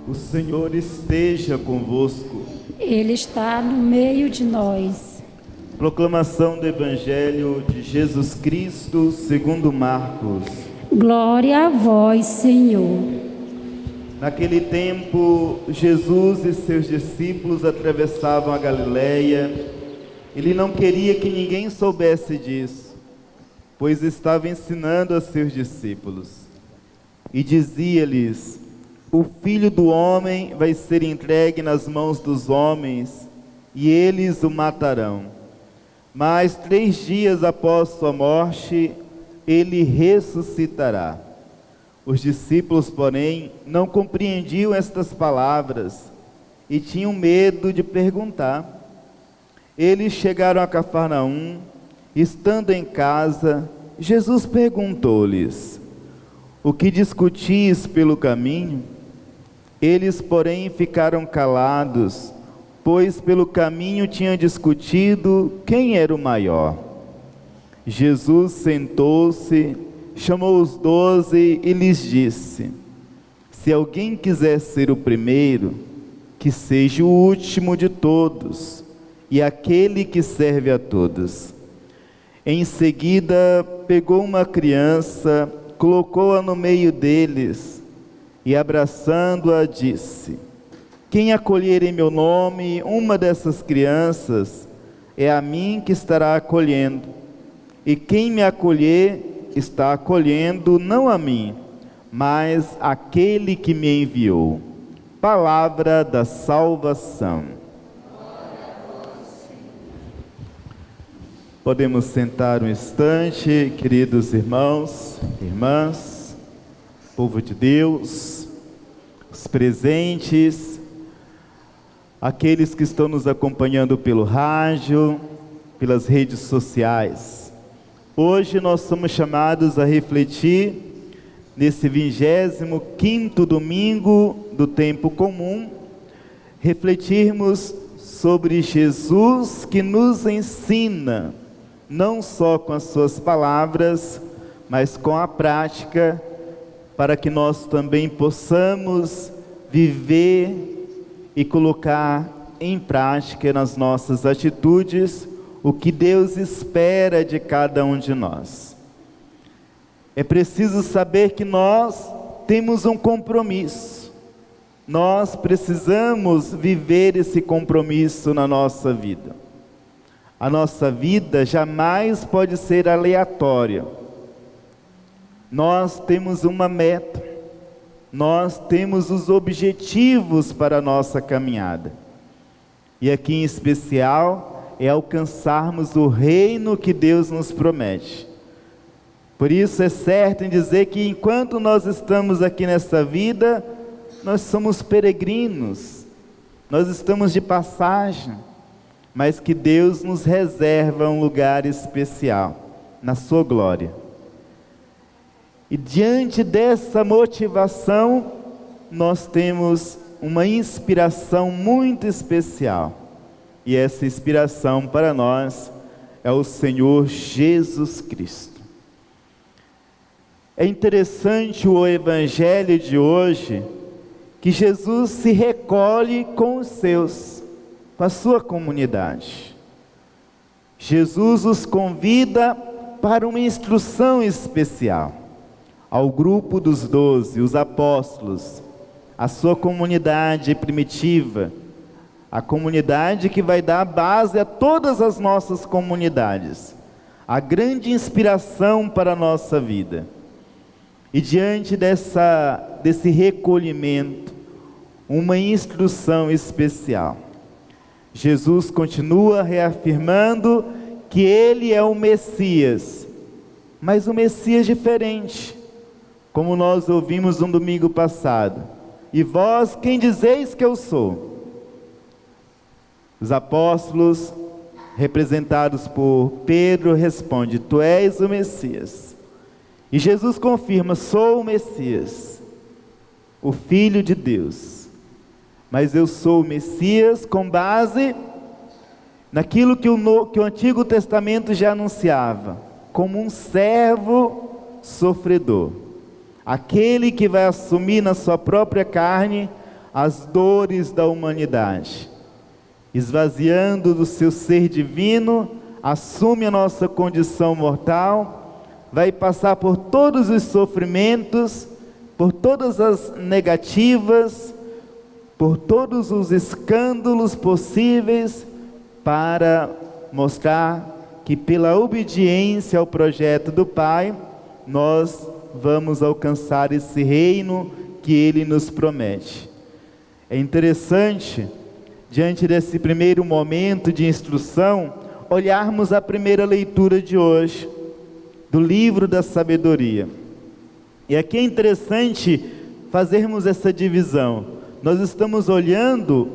O Senhor esteja convosco. Ele está no meio de nós. Proclamação do Evangelho de Jesus Cristo segundo Marcos. Glória a vós, Senhor. Naquele tempo, Jesus e seus discípulos atravessavam a Galileia. Ele não queria que ninguém soubesse disso, pois estava ensinando a seus discípulos. E dizia-lhes: o Filho do Homem vai ser entregue nas mãos dos homens, e eles o matarão. Mas 3 dias após sua morte, ele ressuscitará. Os discípulos, porém, não compreendiam estas palavras e tinham medo de perguntar. Eles chegaram a Cafarnaum. Estando em casa, Jesus perguntou-lhes: o que discutis pelo caminho? Eles, porém, ficaram calados, pois pelo caminho tinham discutido quem era o maior. Jesus sentou-se, chamou os 12 e lhes disse: se alguém quiser ser o primeiro, que seja o último de todos e aquele que serve a todos. Em seguida, pegou uma criança, colocou-a no meio deles e, abraçando-a, disse: quem acolher em meu nome uma dessas crianças, é a mim que estará acolhendo. E quem me acolher, está acolhendo não a mim, mas aquele que me enviou. Palavra da salvação. Podemos sentar um instante, queridos irmãos, irmãs, povo de Deus, os presentes, aqueles que estão nos acompanhando pelo rádio, pelas redes sociais. Hoje nós somos chamados a refletir nesse 25º domingo do tempo comum, refletirmos sobre Jesus que nos ensina, não só com as suas palavras, mas com a prática, para que nós também possamos viver e colocar em prática nas nossas atitudes o que Deus espera de cada um de nós. É preciso saber que nós temos um compromisso. Nós precisamos viver esse compromisso na nossa vida. A nossa vida jamais pode ser aleatória. Nós temos uma meta. Nós temos os objetivos para a nossa caminhada. E aqui em especial é alcançarmos o reino que Deus nos promete. Por isso é certo em dizer que enquanto nós estamos aqui nessa vida, nós somos peregrinos, nós estamos de passagem, mas que Deus nos reserva um lugar especial, na sua glória. E diante dessa motivação, nós temos uma inspiração muito especial. E essa inspiração para nós é o Senhor Jesus Cristo. É interessante o Evangelho de hoje, que Jesus se recolhe com os seus, com a sua comunidade. Jesus os convida para uma instrução especial, ao grupo dos 12, os apóstolos, a sua comunidade primitiva, a comunidade que vai dar base a todas as nossas comunidades, a grande inspiração para a nossa vida. E diante desse recolhimento, uma instrução especial. Jesus continua reafirmando que Ele é o Messias, mas um Messias diferente, como nós ouvimos no domingo passado. E vós, quem dizeis que eu sou? Os apóstolos, representados por Pedro, respondem: tu és o Messias. E Jesus confirma: sou o Messias, o Filho de Deus. Mas eu sou o Messias com base naquilo que o Antigo Testamento já anunciava, como um servo sofredor. Aquele que vai assumir na sua própria carne as dores da humanidade. Esvaziando do seu ser divino, assume a nossa condição mortal, vai passar por todos os sofrimentos, por todas as negativas, por todos os escândalos possíveis, para mostrar que pela obediência ao projeto do Pai, nós vamos alcançar esse reino que Ele nos promete. É interessante, diante desse primeiro momento de instrução, olharmos a primeira leitura de hoje, do livro da sabedoria. E aqui é interessante fazermos essa divisão. Nós estamos olhando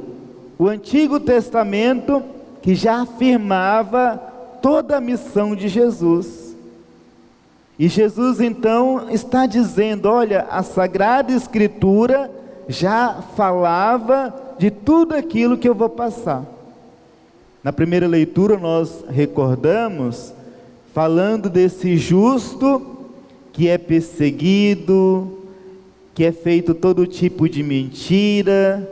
o Antigo Testamento, que já afirmava toda a missão de Jesus. E Jesus então está dizendo, olha, a Sagrada Escritura já falava de tudo aquilo que eu vou passar. Na primeira leitura nós recordamos, falando desse justo que é perseguido, que é feito todo tipo de mentira,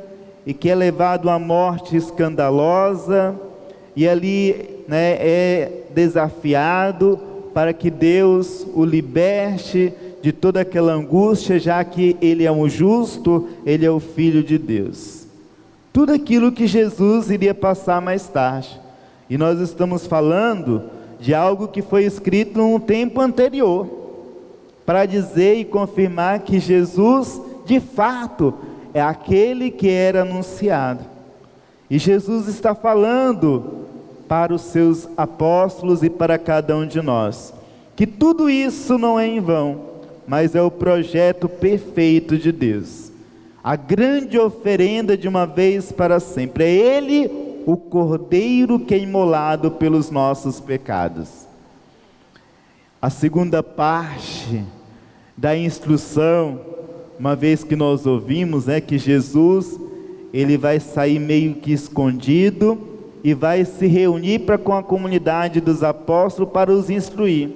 e que é levado à morte escandalosa, e ali é desafiado para que Deus o liberte de toda aquela angústia, já que Ele é um justo, Ele é o Filho de Deus. Tudo aquilo que Jesus iria passar mais tarde. E nós estamos falando de algo que foi escrito num tempo anterior, para dizer e confirmar que Jesus, de fato, é aquele que era anunciado. E Jesus está falando para os seus apóstolos e para cada um de nós, que tudo isso não é em vão, mas é o projeto perfeito de Deus. A grande oferenda de uma vez para sempre. É Ele, o Cordeiro que é imolado pelos nossos pecados. A segunda parte da instrução, uma vez que nós ouvimos, que Jesus, Ele vai sair meio que escondido e vai se reunir com a comunidade dos apóstolos para os instruir.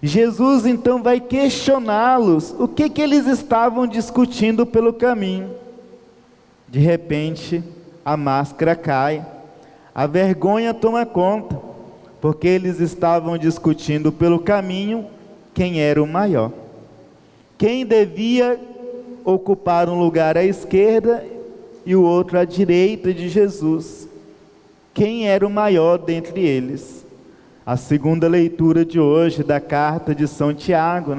Jesus então vai questioná-los, o que eles estavam discutindo pelo caminho. De repente, a máscara cai, a vergonha toma conta, porque eles estavam discutindo pelo caminho quem era o maior, quem devia ocupar um lugar à esquerda e o outro à direita de Jesus, quem era o maior dentre eles. A segunda leitura de hoje da carta de São Tiago,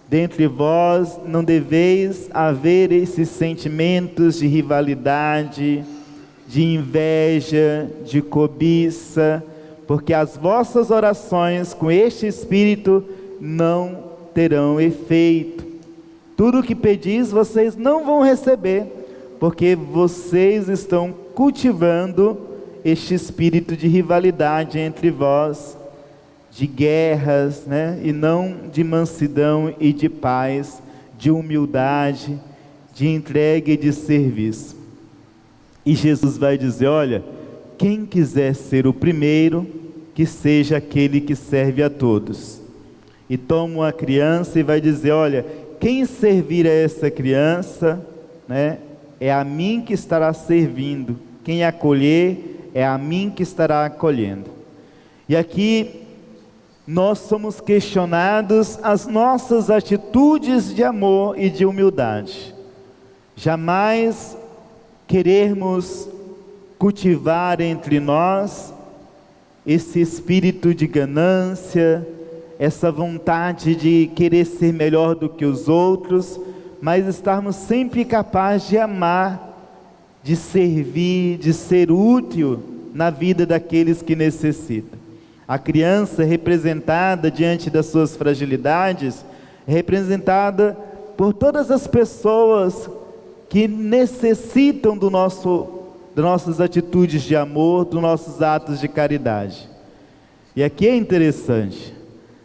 dentre vós não deveis haver esses sentimentos de rivalidade, de inveja, de cobiça, porque as vossas orações com este espírito não terão efeito. Tudo o que pedis vocês não vão receber, porque vocês estão cultivando este espírito de rivalidade entre vós, de guerras, e não de mansidão e de paz, de humildade, de entrega e de serviço. E Jesus vai dizer, olha, quem quiser ser o primeiro, que seja aquele que serve a todos. E toma uma criança e vai dizer, olha, quem servir a essa criança, é a mim que estará servindo. Quem acolher, é a mim que estará acolhendo. E aqui nós somos questionados as nossas atitudes de amor e de humildade. Jamais querermos cultivar entre nós esse espírito de ganância, essa vontade de querer ser melhor do que os outros, mas estarmos sempre capazes de amar, de servir, de ser útil na vida daqueles que necessitam. A criança representada diante das suas fragilidades, é representada por todas as pessoas que necessitam das nossas atitudes de amor, dos nossos atos de caridade. E aqui é interessante,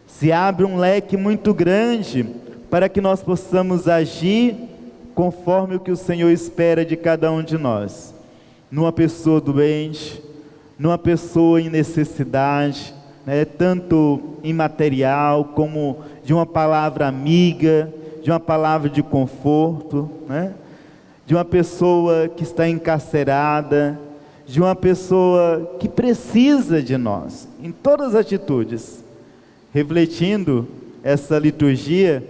se abre um leque muito grande para que nós possamos agir conforme o que o Senhor espera de cada um de nós. Numa pessoa doente, numa pessoa em necessidade, tanto imaterial como de uma palavra amiga, de uma palavra de conforto, de uma pessoa que está encarcerada, de uma pessoa que precisa de nós, em todas as atitudes. Refletindo essa liturgia,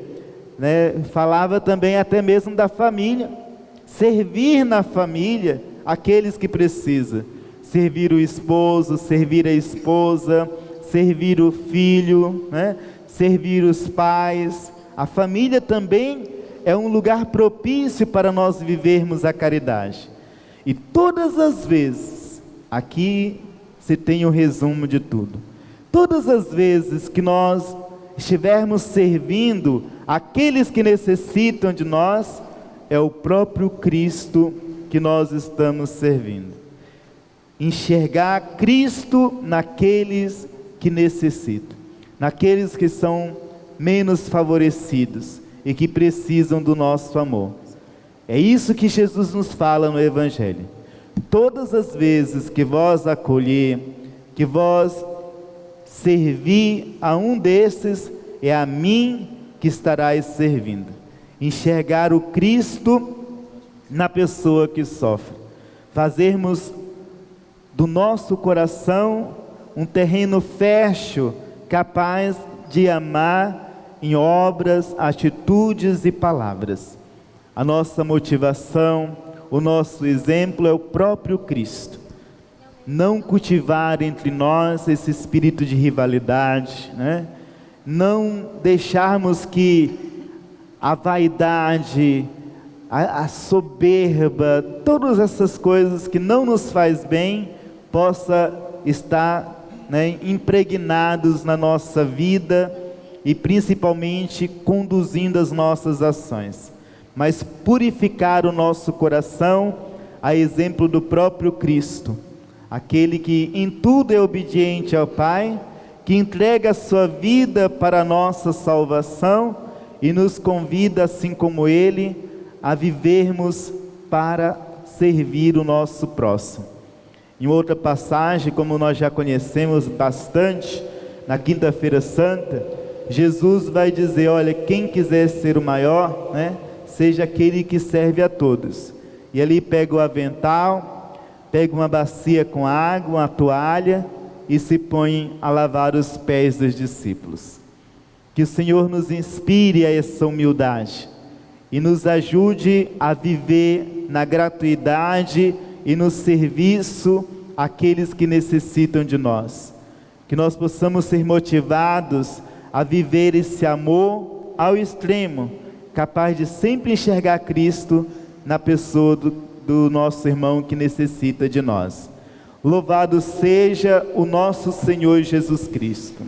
falava também até mesmo da família, servir na família aqueles que precisam, servir o esposo, servir a esposa, servir o filho, servir os pais. A família também é um lugar propício para nós vivermos a caridade. E todas as vezes, aqui se tem o resumo de tudo, todas as vezes que nós estivermos servindo aqueles que necessitam de nós, é o próprio Cristo que nós estamos servindo. Enxergar Cristo naqueles que necessitam, naqueles que são menos favorecidos e que precisam do nosso amor. É isso que Jesus nos fala no Evangelho. Todas as vezes que vós acolher, que vós servir a um desses, é a mim que estarás servindo. Enxergar o Cristo na pessoa que sofre. Fazermos do nosso coração um terreno fértil, capaz de amar em obras, atitudes e palavras. A nossa motivação, o nosso exemplo é o próprio Cristo. Não cultivar entre nós esse espírito de rivalidade, Não deixarmos que a vaidade, a soberba, todas essas coisas que não nos faz bem, possa estar impregnados na nossa vida e principalmente conduzindo as nossas ações. Mas purificar o nosso coração a exemplo do próprio Cristo, aquele que em tudo é obediente ao Pai, que entrega a sua vida para a nossa salvação e nos convida, assim como Ele, a vivermos para servir o nosso próximo. Em outra passagem, como nós já conhecemos bastante, na Quinta-feira Santa, Jesus vai dizer, olha, quem quiser ser o maior, seja aquele que serve a todos. E ali pega o avental, pega uma bacia com água, uma toalha, e se põe a lavar os pés dos discípulos. Que o Senhor nos inspire a essa humildade e nos ajude a viver na gratuidade e no serviço àqueles que necessitam de nós. Que nós possamos ser motivados a viver esse amor ao extremo, capaz de sempre enxergar Cristo na pessoa do nosso irmão que necessita de nós. Louvado seja o nosso Senhor Jesus Cristo.